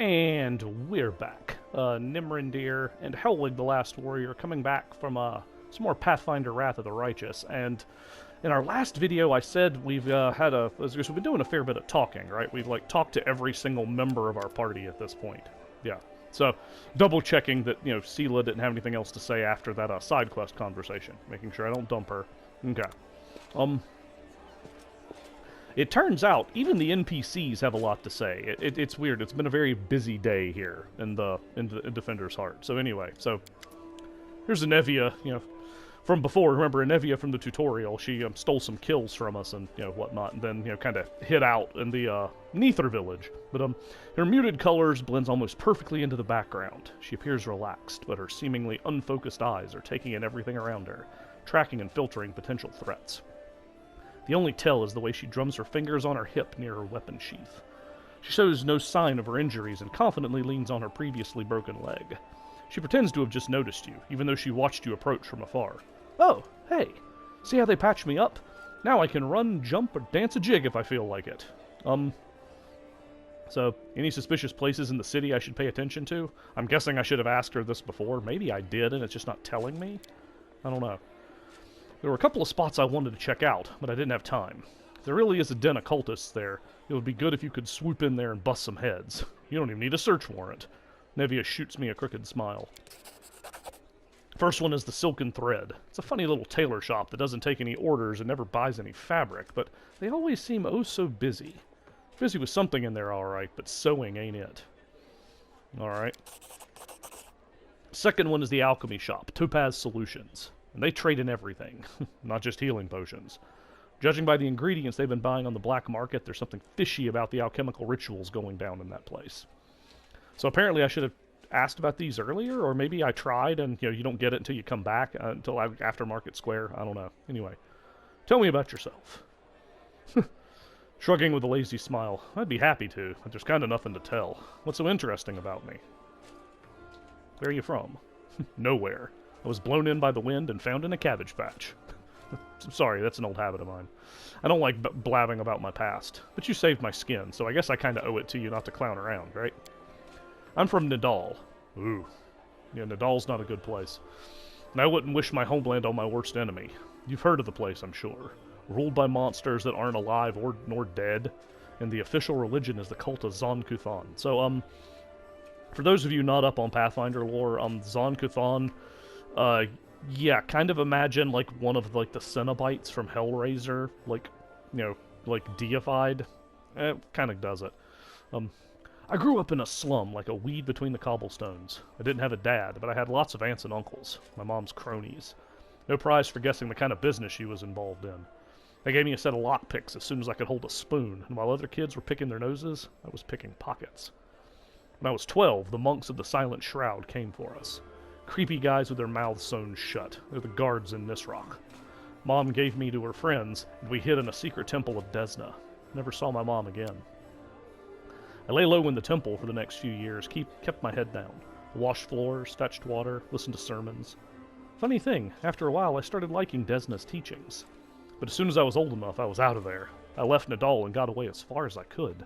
And we're back. Nimrandir and Helwig the Last Warrior coming back from some more Pathfinder Wrath of the Righteous. And in our last video, I said we've been doing a fair bit of talking, right? We've talked to every single member of our party at this point. Yeah. So double checking that Sela didn't have anything else to say after that side quest conversation, making sure I don't dump her. Okay. It turns out even the NPCs have a lot to say. It's weird. It's been a very busy day here in Defender's Heart. So anyway, here's Anevia, from before. Remember Anevia from the tutorial? She stole some kills from us and whatnot, and then kind of hid out in the Neither village. But her muted colors blends almost perfectly into the background. She appears relaxed, but her seemingly unfocused eyes are taking in everything around her, tracking and filtering potential threats. The only tell is the way she drums her fingers on her hip near her weapon sheath. She shows no sign of her injuries and confidently leans on her previously broken leg. She pretends to have just noticed you, even though she watched you approach from afar. Oh, hey, see how they patched me up? Now I can run, jump, or dance a jig if I feel like it. So, any suspicious places in the city I should pay attention to? I'm guessing I should have asked her this before. Maybe I did and it's just not telling me? I don't know. There were a couple of spots I wanted to check out, but I didn't have time. If there really is a den of cultists there, it would be good if you could swoop in there and bust some heads. You don't even need a search warrant. Nevia shoots me a crooked smile. First one is the Silken Thread. It's a funny little tailor shop that doesn't take any orders and never buys any fabric, but they always seem oh so busy. Busy with something in there, alright, but sewing ain't it. Alright. Second one is the Alchemy Shop, Topaz Solutions. And they trade in everything, not just healing potions. Judging by the ingredients they've been buying on the black market, there's something fishy about the alchemical rituals going down in that place. So apparently I should have asked about these earlier, or maybe I tried and you don't get it until you come back, until after Market Square. I don't know. Anyway, tell me about yourself. Shrugging with a lazy smile. I'd be happy to, but there's kind of nothing to tell. What's so interesting about me? Where are you from? Nowhere. I was blown in by the wind and found in a cabbage patch. I'm sorry, that's an old habit of mine. I don't like blabbing about my past, but you saved my skin, so I guess I kind of owe it to you not to clown around, right? I'm from Nidal. Ooh. Yeah, Nidal's not a good place. And I wouldn't wish my homeland on my worst enemy. You've heard of the place, I'm sure. Ruled by monsters that aren't alive nor dead, and the official religion is the cult of Zon-Kuthon. So, for those of you not up on Pathfinder lore, Zon-Kuthon, yeah, kind of imagine, one of, the Cenobites from Hellraiser, deified. Kind of does it. I grew up in a slum, like a weed between the cobblestones. I didn't have a dad, but I had lots of aunts and uncles, my mom's cronies. No prize for guessing the kind of business she was involved in. They gave me a set of lockpicks as soon as I could hold a spoon, and while other kids were picking their noses, I was picking pockets. When I was 12, the monks of the Silent Shroud came for us. Creepy guys with their mouths sewn shut. They're the guards in Nisroch. Mom gave me to her friends, and we hid in a secret temple of Desna. Never saw my mom again. I lay low in the temple for the next few years, kept my head down. Washed floors, fetched water, listened to sermons. Funny thing, after a while I started liking Desna's teachings. But as soon as I was old enough, I was out of there. I left Nidal and got away as far as I could.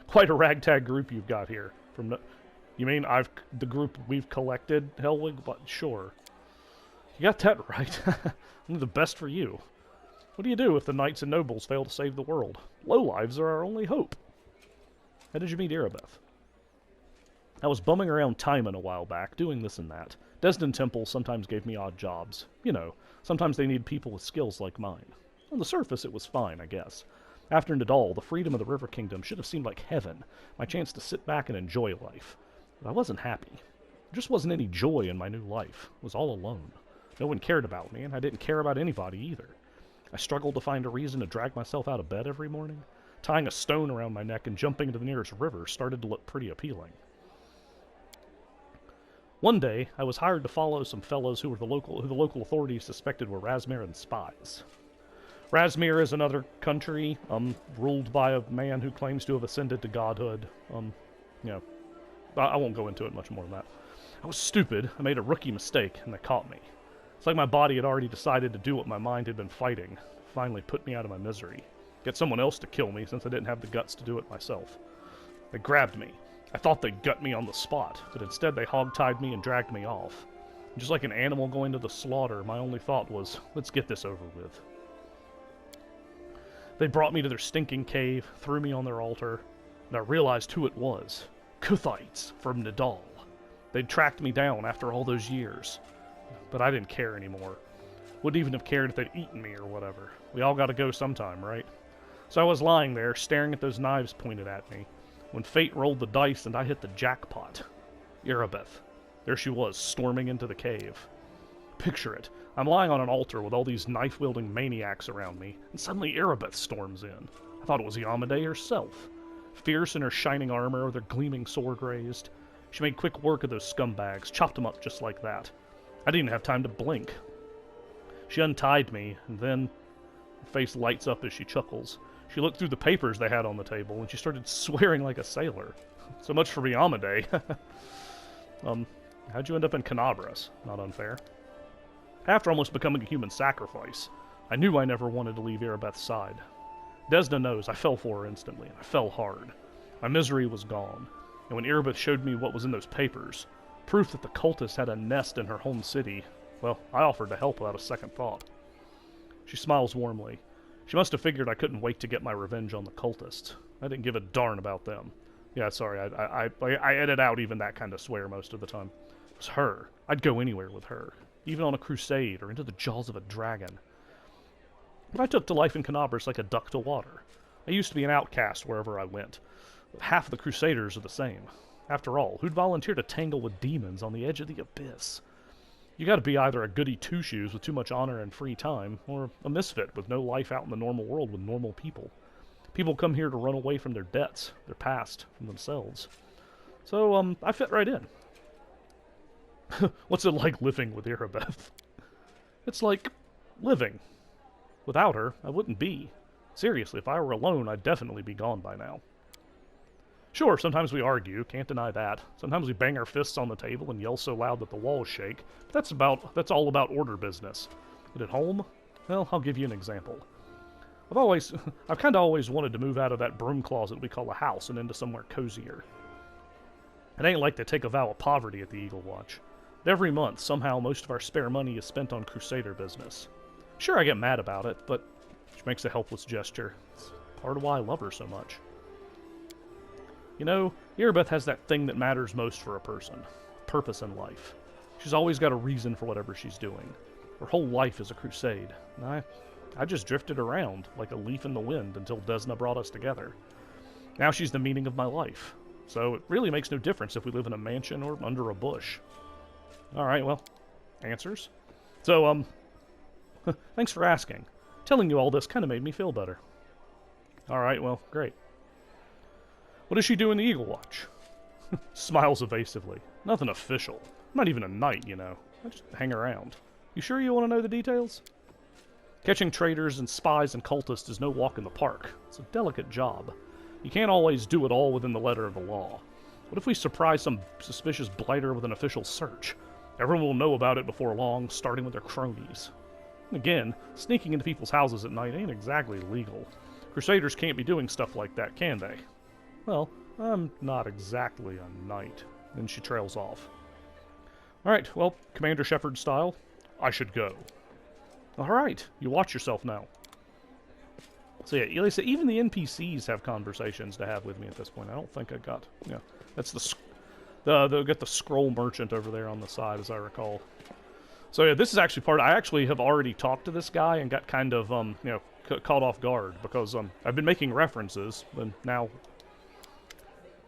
Quite a ragtag group you've got here. You mean the group we've collected, Helwig? But sure. You got that right. Only the best for you. What do you do if the knights and nobles fail to save the world? Lowlives are our only hope. How did you meet Erebeth? I was bumming around Timon a while back, doing this and that. Desden Temple sometimes gave me odd jobs. Sometimes they need people with skills like mine. On the surface, it was fine, I guess. After Nidal, the freedom of the River Kingdom should have seemed like heaven, my chance to sit back and enjoy life. But I wasn't happy. There just wasn't any joy in my new life. I was all alone. No one cared about me, and I didn't care about anybody either. I struggled to find a reason to drag myself out of bed every morning. Tying a stone around my neck and jumping into the nearest river started to look pretty appealing. One day, I was hired to follow some fellows who the local authorities suspected were Razmiran spies. Razmir is another country, ruled by a man who claims to have ascended to godhood. I won't go into it much more than that. I was stupid. I made a rookie mistake, and they caught me. It's like my body had already decided to do what my mind had been fighting. Finally put me out of my misery. Get someone else to kill me, since I didn't have the guts to do it myself. They grabbed me. I thought they'd gut me on the spot, but instead they hog-tied me and dragged me off. And just like an animal going to the slaughter, my only thought was, let's get this over with. They brought me to their stinking cave, threw me on their altar, and I realized who it was. Kuthites from Nidal. They'd tracked me down after all those years. But I didn't care anymore. Wouldn't even have cared if they'd eaten me or whatever. We all gotta go sometime, right? So I was lying there, staring at those knives pointed at me, when fate rolled the dice and I hit the jackpot. Erebeth. There she was, storming into the cave. Picture it. I'm lying on an altar with all these knife-wielding maniacs around me, and suddenly Erebeth storms in. I thought it was Yamade herself. Fierce in her shining armor, with her gleaming sword raised. She made quick work of those scumbags, chopped them up just like that. I didn't have time to blink. She untied me, and then her face lights up as she chuckles. She looked through the papers they had on the table, and she started swearing like a sailor. So much for Yamade. How'd you end up in Canabras? Not unfair. After almost becoming a human sacrifice, I knew I never wanted to leave Erebeth's side. Desna knows I fell for her instantly, and I fell hard. My misery was gone, and when Erebeth showed me what was in those papers, proof that the cultists had a nest in her home city, well, I offered to help without a second thought. She smiles warmly. She must have figured I couldn't wait to get my revenge on the cultists. I didn't give a darn about them. Yeah, sorry, I edit out even that kind of swear most of the time. It was her. I'd go anywhere with her, even on a crusade or into the jaws of a dragon. But I took to life in Canabras like a duck to water. I used to be an outcast wherever I went. Half of the crusaders are the same. After all, who'd volunteer to tangle with demons on the edge of the abyss? You gotta be either a goody two-shoes with too much honor and free time, or a misfit with no life out in the normal world with normal people. People come here to run away from their debts, their past, from themselves. So, I fit right in. What's it like living with Erebeth? It's like living. Without her, I wouldn't be. Seriously, if I were alone, I'd definitely be gone by now. Sure, sometimes we argue, can't deny that. Sometimes we bang our fists on the table and yell so loud that the walls shake. That's all about order business. But at home? Well, I'll give you an example. I've kind of always wanted to move out of that broom closet we call a house and into somewhere cozier. It ain't like they take a vow of poverty at the Eagle Watch. But every month, somehow, most of our spare money is spent on crusader business. Sure, I get mad about it, but she makes a helpless gesture. It's part of why I love her so much. You know, Erebeth has that thing that matters most for a person. Purpose in life. She's always got a reason for whatever she's doing. Her whole life is a crusade. And I just drifted around like a leaf in the wind until Desna brought us together. Now she's the meaning of my life. So it really makes no difference if we live in a mansion or under a bush. Alright, well, answers. So, thanks for asking. Telling you all this kind of made me feel better. Alright, well, great. What does she do in the Eagle Watch? Smiles evasively. Nothing official. I'm not even a knight, you know. I just hang around. You sure you want to know the details? Catching traitors and spies and cultists is no walk in the park. It's a delicate job. You can't always do it all within the letter of the law. What if we surprise some suspicious blighter with an official search? Everyone will know about it before long, starting with their cronies. And again, sneaking into people's houses at night ain't exactly legal. Crusaders can't be doing stuff like that, can they? Well, I'm not exactly a knight. Then she trails off. Alright, well, Commander Shepard style, I should go. Alright, you watch yourself now. So yeah, like I said, even the NPCs have conversations to have with me at this point. I don't think I got... Yeah, that's they'll get the scroll merchant over there on the side, as I recall. So yeah, this is actually part... I actually have already talked to this guy and got kind of, caught off guard, because I've been making references, and now...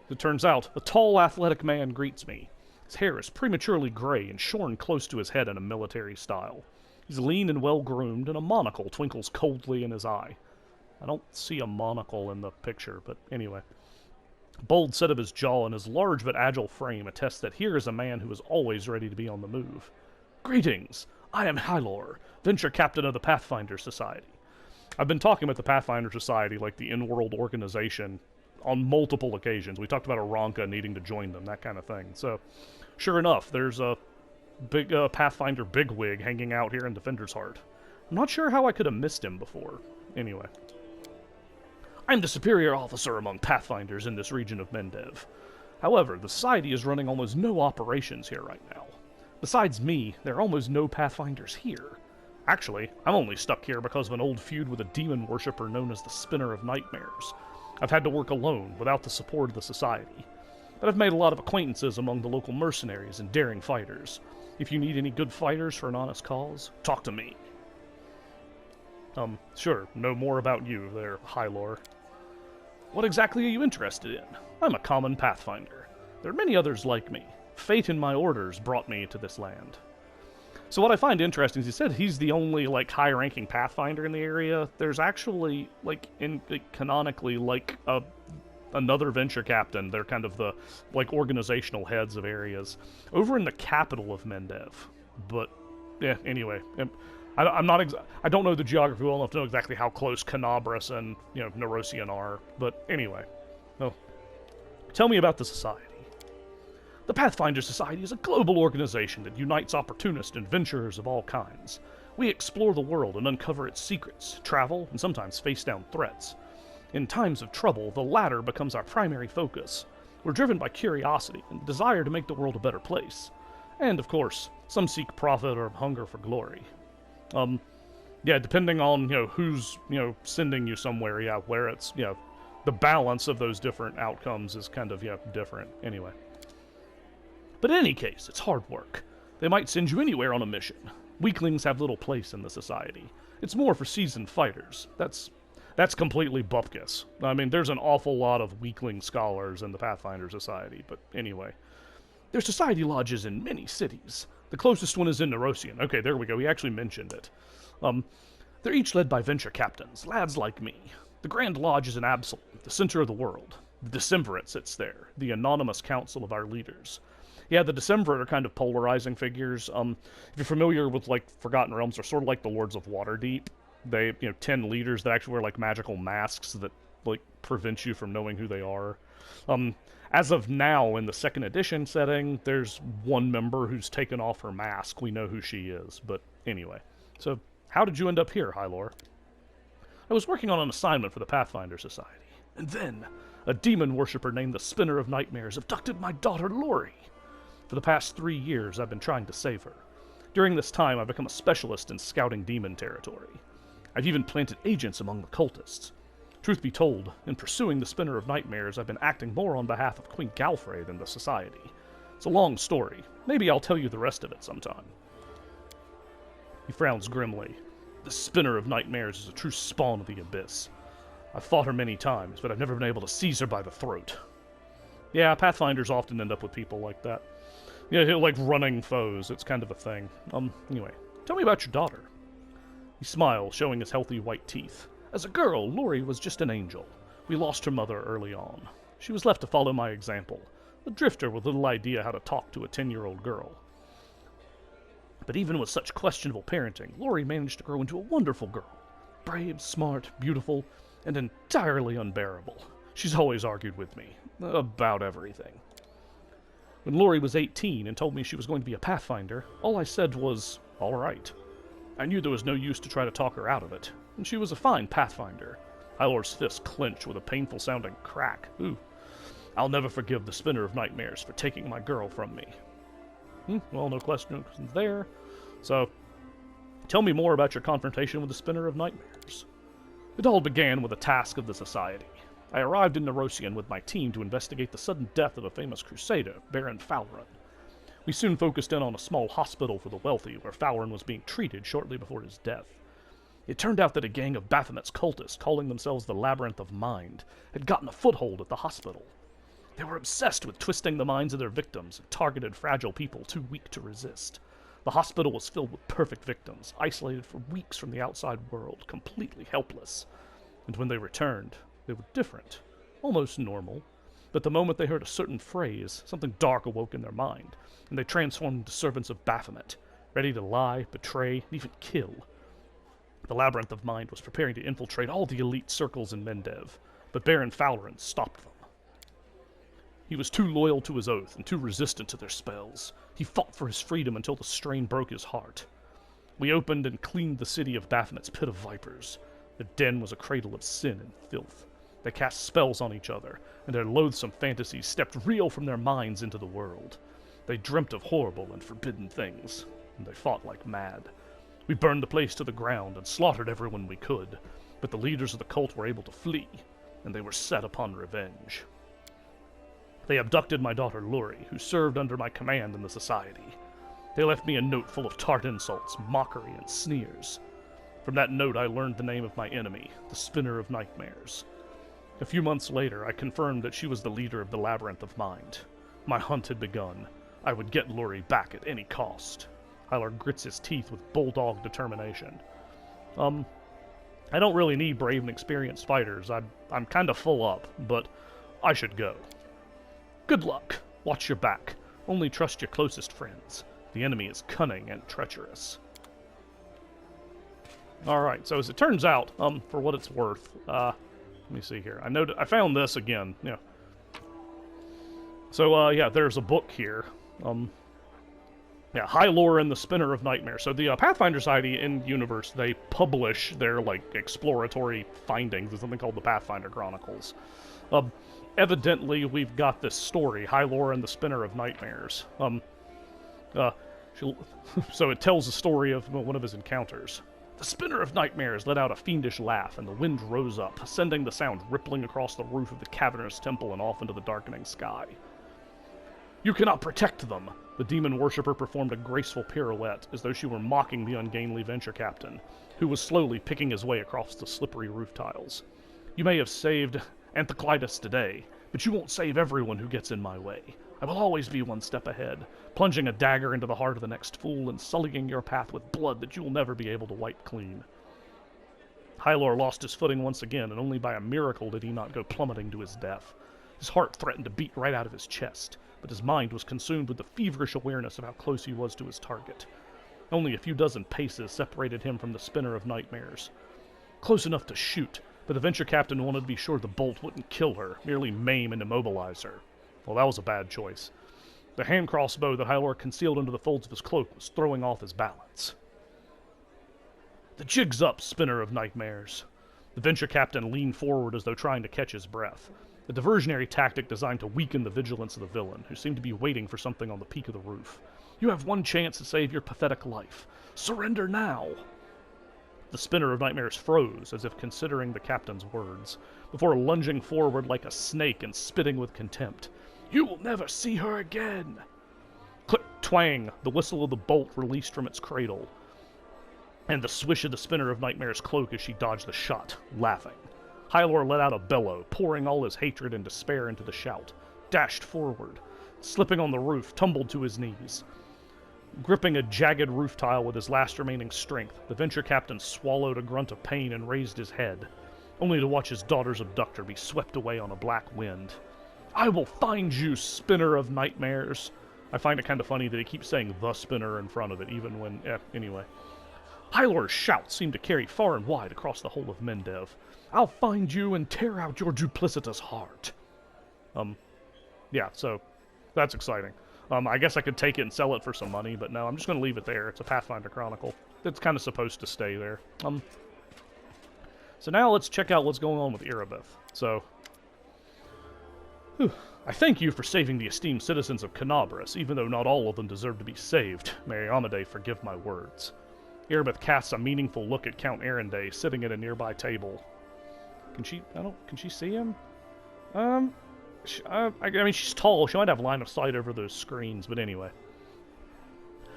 It turns out, a tall, athletic man greets me. His hair is prematurely gray and shorn close to his head in a military style. He's lean and well-groomed, and a monocle twinkles coldly in his eye. I don't see a monocle in the picture, but anyway. Bold set of his jaw and his large but agile frame attest that here is a man who is always ready to be on the move. Greetings! I am Hylor, Venture Captain of the Pathfinder Society. I've been talking about the Pathfinder Society like the in-world organization on multiple occasions. We talked about Aranka needing to join them, that kind of thing. So, sure enough, there's a big Pathfinder bigwig hanging out here in Defender's Heart. I'm not sure how I could have missed him before. Anyway. I'm the superior officer among pathfinders in this region of Mendev. However, the Society is running almost no operations here right now. Besides me, there are almost no pathfinders here. Actually, I'm only stuck here because of an old feud with a demon worshipper known as the Spinner of Nightmares. I've had to work alone, without the support of the Society. But I've made a lot of acquaintances among the local mercenaries and daring fighters. If you need any good fighters for an honest cause, talk to me. Sure, know more about you there, Hylor. What exactly are you interested in? I'm a common pathfinder. There are many others like me. Fate in my orders brought me to this land. So what I find interesting is he said he's the only, high-ranking pathfinder in the area. There's actually, canonically, another venture captain. They're kind of the, organizational heads of areas over in the capital of Mendev. But, yeah, anyway. I don't know the geography well enough to know exactly how close Canabras and, Nerosian are. But, anyway. Oh. Tell me about the Society. The Pathfinder Society is a global organization that unites opportunists and adventurers of all kinds. We explore the world and uncover its secrets, travel, and sometimes face down threats. In times of trouble, the latter becomes our primary focus. We're driven by curiosity and the desire to make the world a better place. And, of course, some seek profit or hunger for glory. Yeah, depending on, who's, sending you somewhere, where it's, the balance of those different outcomes is kind of, different. Anyway. But in any case, it's hard work. They might send you anywhere on a mission. Weaklings have little place in the Society. It's more for seasoned fighters. That's completely bupkis. I mean, there's an awful lot of weakling scholars in the Pathfinder Society, but anyway. There's society lodges in many cities. The closest one is in Nerosian. Okay, there we go. He actually mentioned it. They're each led by venture captains, lads like me. The Grand Lodge is in Absalom, the center of the world. The Decemvirate sits there, the anonymous council of our leaders. Yeah, the Decemvirate are kind of polarizing figures. If you're familiar with, Forgotten Realms, they're sort of like the Lords of Waterdeep. They, 10 leaders that actually wear, magical masks that, prevent you from knowing who they are. As of now, in the 2nd edition setting, there's one member who's taken off her mask. We know who she is, but anyway. So, how did you end up here, Hylor? I was working on an assignment for the Pathfinder Society, and then a demon worshipper named the Spinner of Nightmares abducted my daughter, Lori. For the past 3 years, I've been trying to save her. During this time, I've become a specialist in scouting demon territory. I've even planted agents among the cultists. Truth be told, in pursuing the Spinner of Nightmares, I've been acting more on behalf of Queen Galfrey than the Society. It's a long story. Maybe I'll tell you the rest of it sometime. He frowns grimly. The Spinner of Nightmares is a true spawn of the Abyss. I've fought her many times, but I've never been able to seize her by the throat. Yeah, Pathfinders often end up with people like that. Yeah, running foes. It's kind of a thing. Anyway, tell me about your daughter. He smiles, showing his healthy white teeth. As a girl, Lori was just an angel. We lost her mother early on. She was left to follow my example. A drifter with little idea how to talk to a 10-year-old girl. But even with such questionable parenting, Lori managed to grow into a wonderful girl. Brave, smart, beautiful, and entirely unbearable. She's always argued with me. About everything. When Lori was 18 and told me she was going to be a Pathfinder, all I said was, all right. I knew there was no use to try to talk her out of it, and she was a fine Pathfinder. Hylor's fist clenched with a painful-sounding crack. Ooh. I'll never forgive the Spinner of Nightmares for taking my girl from me. Well, no questions there. So, tell me more about your confrontation with the Spinner of Nightmares. It all began with a task of the Society. I arrived in Nerosian with my team to investigate the sudden death of a famous crusader, Baron Falron. We soon focused in on a small hospital for the wealthy, where Falron was being treated shortly before his death. It turned out that a gang of Baphomet's cultists, calling themselves the Labyrinth of Mind, had gotten a foothold at the hospital. They were obsessed with twisting the minds of their victims and targeted fragile people too weak to resist. The hospital was filled with perfect victims, isolated for weeks from the outside world, completely helpless. And when they returned, they were different, almost normal. But the moment they heard a certain phrase, something dark awoke in their mind, and they transformed into servants of Baphomet, ready to lie, betray, and even kill. The Labyrinth of Mind was preparing to infiltrate all the elite circles in Mendev, but Baron Falron stopped them. He was too loyal to his oath and too resistant to their spells. He fought for his freedom until the strain broke his heart. We opened and cleaned the city of Baphomet's pit of vipers. The den was a cradle of sin and filth. They cast spells on each other, and their loathsome fantasies stepped real from their minds into the world. They dreamt of horrible and forbidden things, and they fought like mad. We burned the place to the ground and slaughtered everyone we could, but the leaders of the cult were able to flee, and they were set upon revenge. They abducted my daughter Lori, who served under my command in the society. They left me a note full of tart insults, mockery, and sneers. From that note I learned the name of my enemy, the Spinner of Nightmares. A few months later, I confirmed that she was the leader of the Labyrinth of Mind. My hunt had begun. I would get Lori back at any cost. Hylar grits his teeth with bulldog determination. I don't really need brave and experienced fighters. I'm kind of full up, but I should go. Good luck. Watch your back. Only trust your closest friends. The enemy is cunning and treacherous. Alright, so as it turns out, for what it's worth, let me see here. I found this again, yeah. So, yeah, there's a book here. Yeah, Hylor and the Spinner of Nightmares. So the Pathfinder Society in universe, they publish their, like, exploratory findings in something called the Pathfinder Chronicles. Evidently, we've got this story, Hylor and the Spinner of Nightmares. So it tells the story of one of his encounters. The Spinner of Nightmares let out a fiendish laugh, and the wind rose up, sending the sound rippling across the roof of the cavernous temple and off into the darkening sky. You cannot protect them! The demon worshipper performed a graceful pirouette, as though she were mocking the ungainly venture captain, who was slowly picking his way across the slippery roof tiles. You may have saved Anthoclitus today, but you won't save everyone who gets in my way. I will always be one step ahead, plunging a dagger into the heart of the next fool and sullying your path with blood that you will never be able to wipe clean. Hylor lost his footing once again, and only by a miracle did he not go plummeting to his death. His heart threatened to beat right out of his chest, but his mind was consumed with the feverish awareness of how close he was to his target. Only a few dozen paces separated him from the Spinner of Nightmares. Close enough to shoot, but the venture captain wanted to be sure the bolt wouldn't kill her, merely maim and immobilize her. Well, that was a bad choice. The hand crossbow that Hylor concealed under the folds of his cloak was throwing off his balance. The jig's up, Spinner of Nightmares. The venture captain leaned forward as though trying to catch his breath, a diversionary tactic designed to weaken the vigilance of the villain, who seemed to be waiting for something on the peak of the roof. You have one chance to save your pathetic life. Surrender now! The Spinner of Nightmares froze, as if considering the captain's words, before lunging forward like a snake and spitting with contempt. You will never see her again! Click, twang, the whistle of the bolt released from its cradle, and the swish of the Spinner of Nightmares' cloak as she dodged the shot, laughing. Hylor let out a bellow, pouring all his hatred and despair into the shout, dashed forward, slipping on the roof, tumbled to his knees. Gripping a jagged roof tile with his last remaining strength, the venture captain swallowed a grunt of pain and raised his head, only to watch his daughter's abductor be swept away on a black wind. I will find you, Spinner of Nightmares. I find it kind of funny that he keeps saying the Spinner in front of it, even when... anyway. Hylor's shout seemed to carry far and wide across the whole of Mendev. I'll find you and tear out your duplicitous heart. Yeah, so that's exciting. I guess I could take it and sell it for some money, but no, I'm just going to leave it there. It's a Pathfinder Chronicle. It's kind of supposed to stay there. So now let's check out what's going on with Erebeth. So... I thank you for saving the esteemed citizens of Canabras, even though not all of them deserve to be saved. May Amade forgive my words. Erebeth casts a meaningful look at Count Arenday, sitting at a nearby table. Can she see him? I mean, she's tall. She might have line of sight over those screens, but anyway.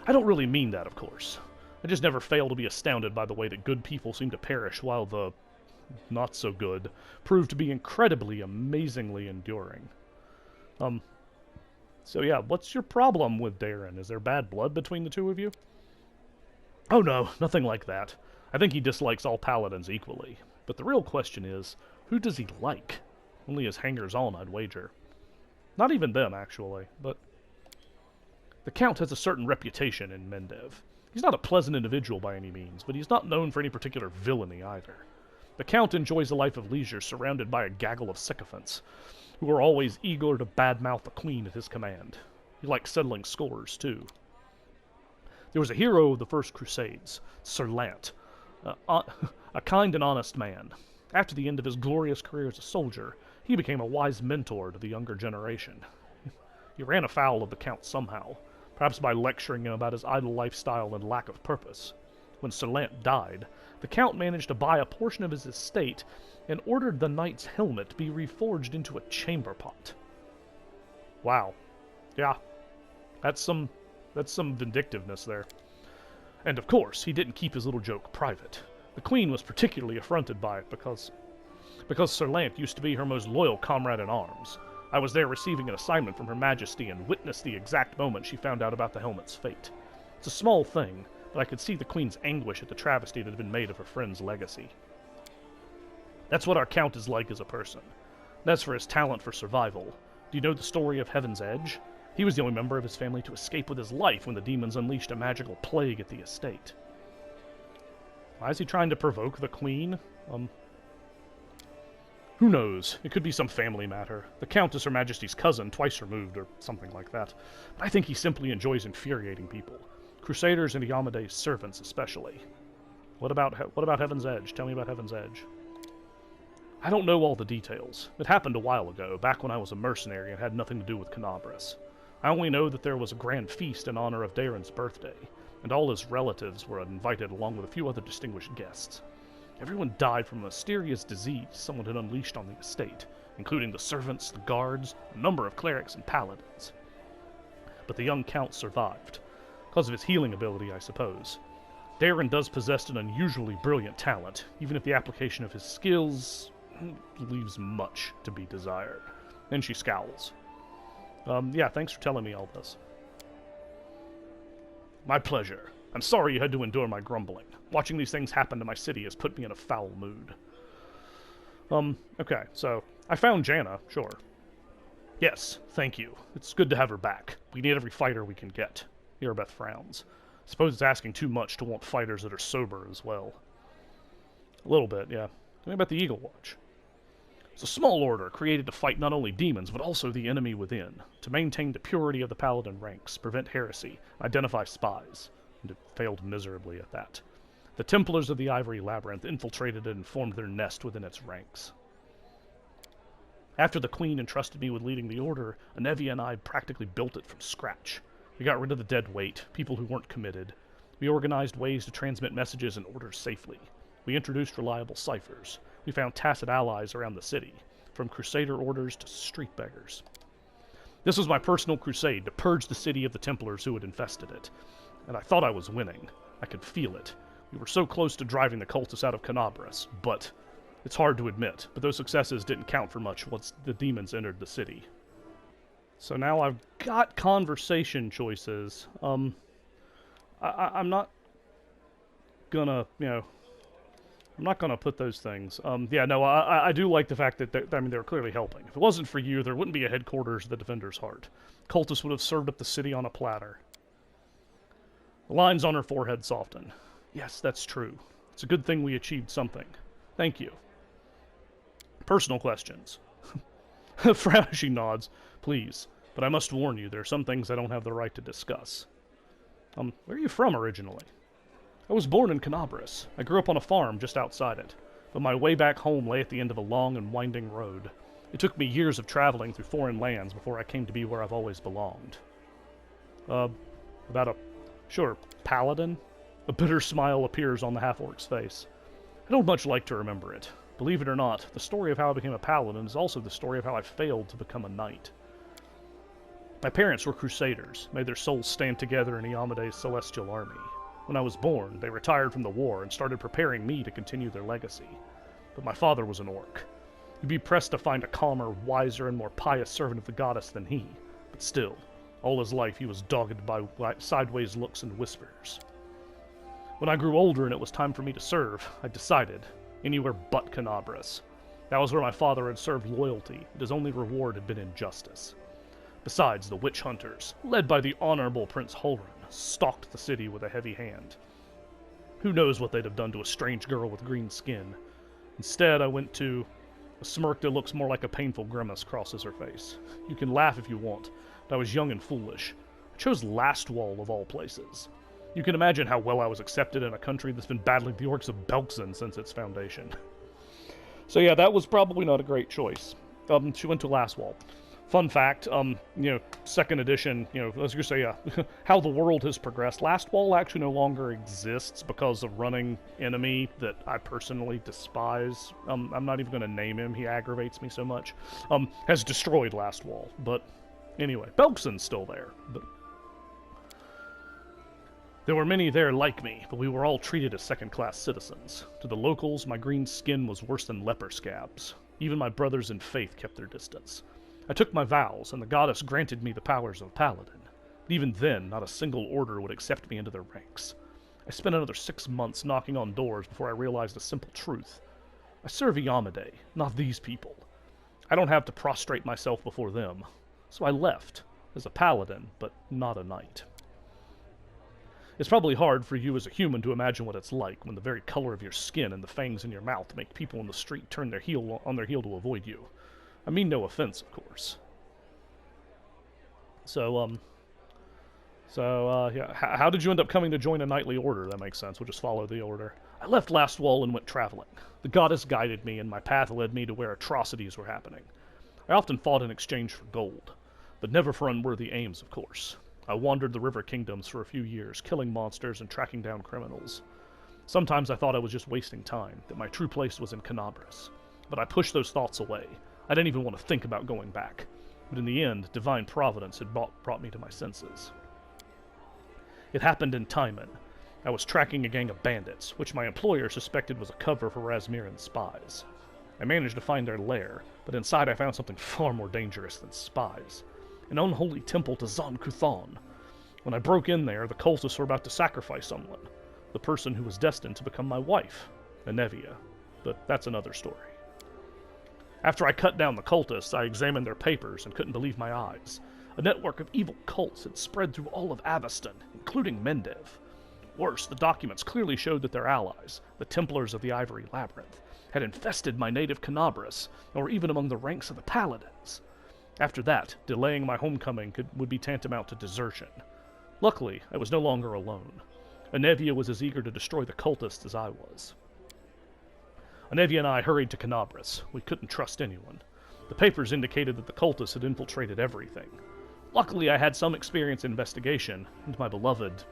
I don't really mean that, of course. I just never fail to be astounded by the way that good people seem to perish, while the not-so-good prove to be incredibly, amazingly enduring. So yeah, what's your problem with Darren? Is there bad blood between the two of you? Oh no, nothing like that. I think he dislikes all paladins equally. But the real question is, who does he like? Only his hangers-on, I'd wager. Not even them, actually, but... The Count has a certain reputation in Mendev. He's not a pleasant individual by any means, but he's not known for any particular villainy either. The Count enjoys a life of leisure surrounded by a gaggle of sycophants, who are always eager to badmouth the Queen at his command. He likes settling scores, too. There was a hero of the First Crusades, Sir Lant, a kind and honest man. After the end of his glorious career as a soldier, he became a wise mentor to the younger generation. He ran afoul of the Count somehow, perhaps by lecturing him about his idle lifestyle and lack of purpose. When Sir Lann died, the Count managed to buy a portion of his estate and ordered the knight's helmet to be reforged into a chamber pot. Wow. Yeah. That's some vindictiveness there. And of course, he didn't keep his little joke private. The Queen was particularly affronted by it because Sir Lann used to be her most loyal comrade in arms. I was there receiving an assignment from Her Majesty and witnessed the exact moment she found out about the helmet's fate. It's a small thing, but I could see the Queen's anguish at the travesty that had been made of her friend's legacy. That's what our Count is like as a person. That's for his talent for survival. Do you know the story of Heaven's Edge? He was the only member of his family to escape with his life when the demons unleashed a magical plague at the estate. Why is he trying to provoke the Queen? Who knows? It could be some family matter. The Count is Her Majesty's cousin, twice removed, or something like that. But I think he simply enjoys infuriating people. Crusaders and Iomede's servants especially. What about Heaven's Edge? Tell me about Heaven's Edge. I don't know all the details. It happened a while ago, back when I was a mercenary and had nothing to do with Canabras. I only know that there was a grand feast in honor of Daeron's birthday, and all his relatives were invited along with a few other distinguished guests. Everyone died from a mysterious disease someone had unleashed on the estate, including the servants, the guards, a number of clerics and paladins. But the young Count survived, because of his healing ability, I suppose. Daeron does possess an unusually brilliant talent, even if the application of his skills leaves much to be desired. Then she scowls. Yeah, thanks for telling me all this. My pleasure. I'm sorry you had to endure my grumbling. Watching these things happen to my city has put me in a foul mood. Okay, so, I found Janna, sure. Yes, thank you. It's good to have her back. We need every fighter we can get. Erebeth frowns. I suppose it's asking too much to want fighters that are sober as well. A little bit, yeah. Tell me about the Eagle Watch. It's a small order created to fight not only demons, but also the enemy within, to maintain the purity of the paladin ranks, prevent heresy, identify spies, and it failed miserably at that. The Templars of the Ivory Labyrinth infiltrated it and formed their nest within its ranks. After the Queen entrusted me with leading the order, Anevia and I practically built it from scratch. We got rid of the dead weight, people who weren't committed. We organized ways to transmit messages and orders safely. We introduced reliable ciphers. We found tacit allies around the city, from crusader orders to street beggars. This was my personal crusade to purge the city of the Templars who had infested it, and I thought I was winning. I could feel it. We were so close to driving the cultists out of Canabras, but it's hard to admit, but those successes didn't count for much once the demons entered the city. So now I've got conversation choices. I'm not gonna, I'm not gonna put those things. Yeah, no, I do like the fact that they're clearly helping. If it wasn't for you, there wouldn't be a headquarters of the Defender's Heart. Cultists would have served up the city on a platter. The lines on her forehead soften. Yes, that's true. It's a good thing we achieved something. Thank you. Personal questions. She nods. Please, but I must warn you, there are some things I don't have the right to discuss. Where are you from originally? I was born in Canabras. I grew up on a farm just outside it, but my way back home lay at the end of a long and winding road. It took me years of traveling through foreign lands before I came to be where I've always belonged. Sure, paladin? A bitter smile appears on the half-orc's face. I don't much like to remember it. Believe it or not, the story of how I became a paladin is also the story of how I failed to become a knight. My parents were crusaders, made their souls stand together in Iomede's celestial army. When I was born, they retired from the war and started preparing me to continue their legacy. But my father was an orc. You'd be pressed to find a calmer, wiser, and more pious servant of the goddess than he. But still, all his life he was dogged by sideways looks and whispers. When I grew older and it was time for me to serve, I decided, anywhere but Canabras. That was where my father had served loyalty, and his only reward had been injustice. Besides, the witch hunters, led by the honorable Prince Holren, stalked the city with a heavy hand. Who knows what they'd have done to a strange girl with green skin. Instead, I went to... A smirk that looks more like a painful grimace crosses her face. You can laugh if you want, but I was young and foolish. I chose Lastwall of all places. You can imagine how well I was accepted in a country that's been battling the orcs of Belkzen since its foundation. So yeah, that was probably not a great choice. She went to Lastwall. Fun fact, second edition, as you say, yeah, how the world has progressed. Lastwall actually no longer exists because of running enemy that I personally despise. I'm not even going to name him. He aggravates me so much. Has destroyed Lastwall. But anyway, Belkson's still there. But there were many there like me, but we were all treated as second-class citizens. To the locals, my green skin was worse than leper scabs. Even my brothers in faith kept their distance. I took my vows, and the goddess granted me the powers of a paladin. But even then, not a single order would accept me into their ranks. I spent another 6 months knocking on doors before I realized a simple truth. I serve Yamade, not these people. I don't have to prostrate myself before them. So I left, as a paladin, but not a knight. It's probably hard for you as a human to imagine what it's like when the very color of your skin and the fangs in your mouth make people in the street turn their heel to avoid you. I mean no offense, of course. So, yeah. How did you end up coming to join a knightly order? That makes sense. We'll just follow the order. I left Lastwall and went traveling. The goddess guided me, and my path led me to where atrocities were happening. I often fought in exchange for gold, but never for unworthy aims, of course. I wandered the river kingdoms for a few years, killing monsters and tracking down criminals. Sometimes I thought I was just wasting time, that my true place was in Canabras. But I pushed those thoughts away. I didn't even want to think about going back. But in the end, divine providence had brought me to my senses. It happened in Timon. I was tracking a gang of bandits, which my employer suspected was a cover for Razmiran's spies. I managed to find their lair, but inside I found something far more dangerous than spies. An unholy temple to Zon Kuthon. When I broke in there, the cultists were about to sacrifice someone. The person who was destined to become my wife, Anevia. But that's another story. After I cut down the cultists, I examined their papers and couldn't believe my eyes. A network of evil cults had spread through all of Aveston, including Mendev. Worse, the documents clearly showed that their allies, the Templars of the Ivory Labyrinth, had infested my native Canabras, and were even among the ranks of the Paladins. After that, delaying my homecoming would be tantamount to desertion. Luckily, I was no longer alone. Anevia was as eager to destroy the cultists as I was. Anevia and I hurried to Canabras. We couldn't trust anyone. The papers indicated that the cultists had infiltrated everything. Luckily, I had some experience in investigation, and my beloved,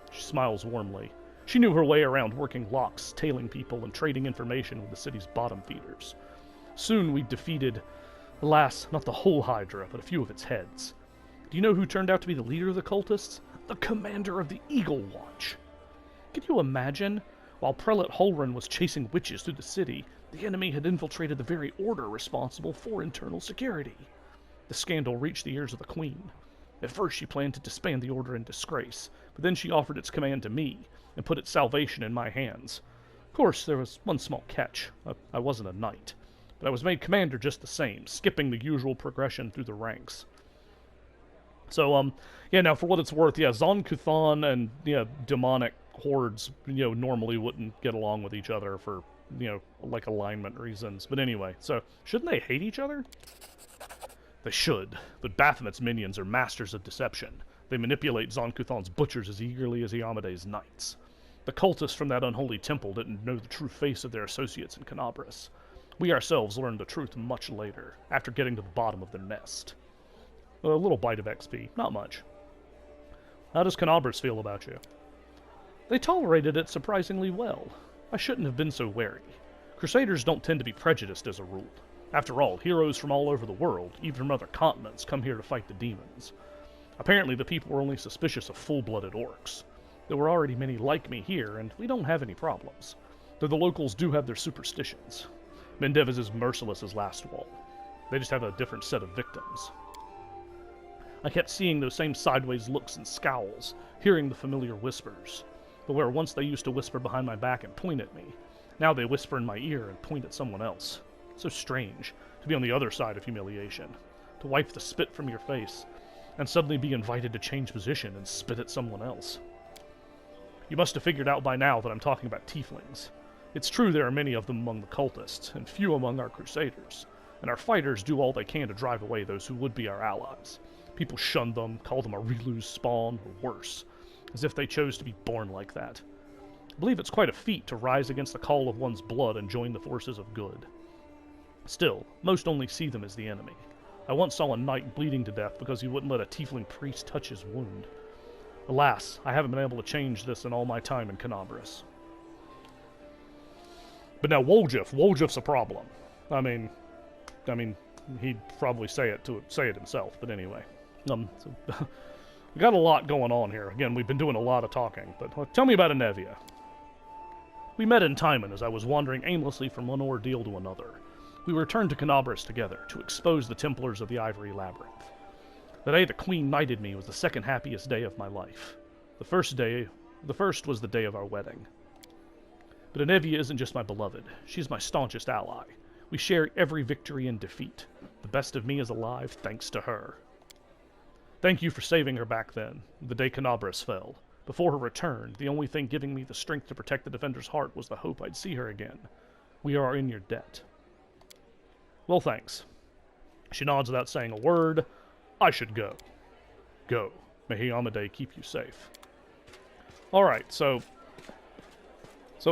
she smiles warmly. She knew her way around working locks, tailing people, and trading information with the city's bottom feeders. Soon we defeated, alas, not the whole Hydra, but a few of its heads. Do you know who turned out to be the leader of the cultists? The commander of the Eagle Watch. Could you imagine? While Prelate Holren was chasing witches through the city, the enemy had infiltrated the very order responsible for internal security. The scandal reached the ears of the Queen. At first she planned to disband the order in disgrace, but then she offered its command to me, and put its salvation in my hands. Of course, there was one small catch. I wasn't a knight. But I was made commander just the same, skipping the usual progression through the ranks. So, now for what it's worth, Zon Kuthon and, demonic hordes, normally wouldn't get along with each other for, like alignment reasons. But anyway, so, shouldn't they hate each other? They should, but Baphomet's minions are masters of deception. They manipulate Zon Kuthon's butchers as eagerly as Yamade's knights. The cultists from that unholy temple didn't know the true face of their associates in Canabras. We ourselves learned the truth much later, after getting to the bottom of their nest. A little bite of XP, not much. How does Canabras feel about you? They tolerated it surprisingly well. I shouldn't have been so wary. Crusaders don't tend to be prejudiced as a rule. After all, heroes from all over the world, even from other continents, come here to fight the demons. Apparently the people were only suspicious of full-blooded orcs. There were already many like me here, and we don't have any problems. Though the locals do have their superstitions. Mendev is as merciless as Lastwall. They just have a different set of victims. I kept seeing those same sideways looks and scowls, hearing the familiar whispers. But where once they used to whisper behind my back and point at me, now they whisper in my ear and point at someone else. So strange, to be on the other side of humiliation, to wipe the spit from your face, and suddenly be invited to change position and spit at someone else. You must have figured out by now that I'm talking about tieflings. It's true there are many of them among the cultists, and few among our crusaders, and our fighters do all they can to drive away those who would be our allies. People shun them, call them a Relu's spawn, or worse, as if they chose to be born like that. I believe it's quite a feat to rise against the call of one's blood and join the forces of good. Still, most only see them as the enemy. I once saw a knight bleeding to death because he wouldn't let a tiefling priest touch his wound. Alas, I haven't been able to change this in all my time in Canabras. But now Woljif's a problem. I mean, he'd probably say it himself. But anyway, we got a lot going on here. Again, we've been doing a lot of talking. But tell me about Anevia. We met in Timon as I was wandering aimlessly from one ordeal to another. We returned to Canabras together to expose the Templars of the Ivory Labyrinth. The day the Queen knighted me was the second happiest day of my life. The first was the day of our wedding. But Anevia isn't just my beloved. She's my staunchest ally. We share every victory and defeat. The best of me is alive thanks to her. Thank you for saving her back then, the day Canabras fell. Before her return, the only thing giving me the strength to protect the Defender's heart was the hope I'd see her again. We are in your debt. Well, thanks. She nods without saying a word. I should go. Go. May Hiyamade keep you safe. Alright, so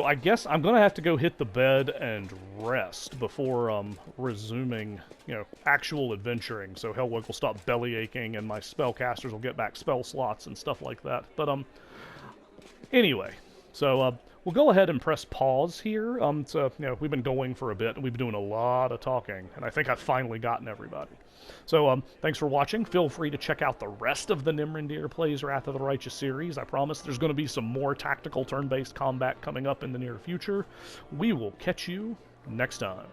I guess I'm going to have to go hit the bed and rest before resuming, actual adventuring. So Hellwig will stop belly aching and my spellcasters will get back spell slots and stuff like that. But anyway, so we'll go ahead and press pause here. We've been going for a bit and we've been doing a lot of talking, and I think I've finally gotten everybody. So, thanks for watching. Feel free to check out the rest of the Nimrandir Plays Wrath of the Righteous series. I promise there's going to be some more tactical turn-based combat coming up in the near future. We will catch you next time.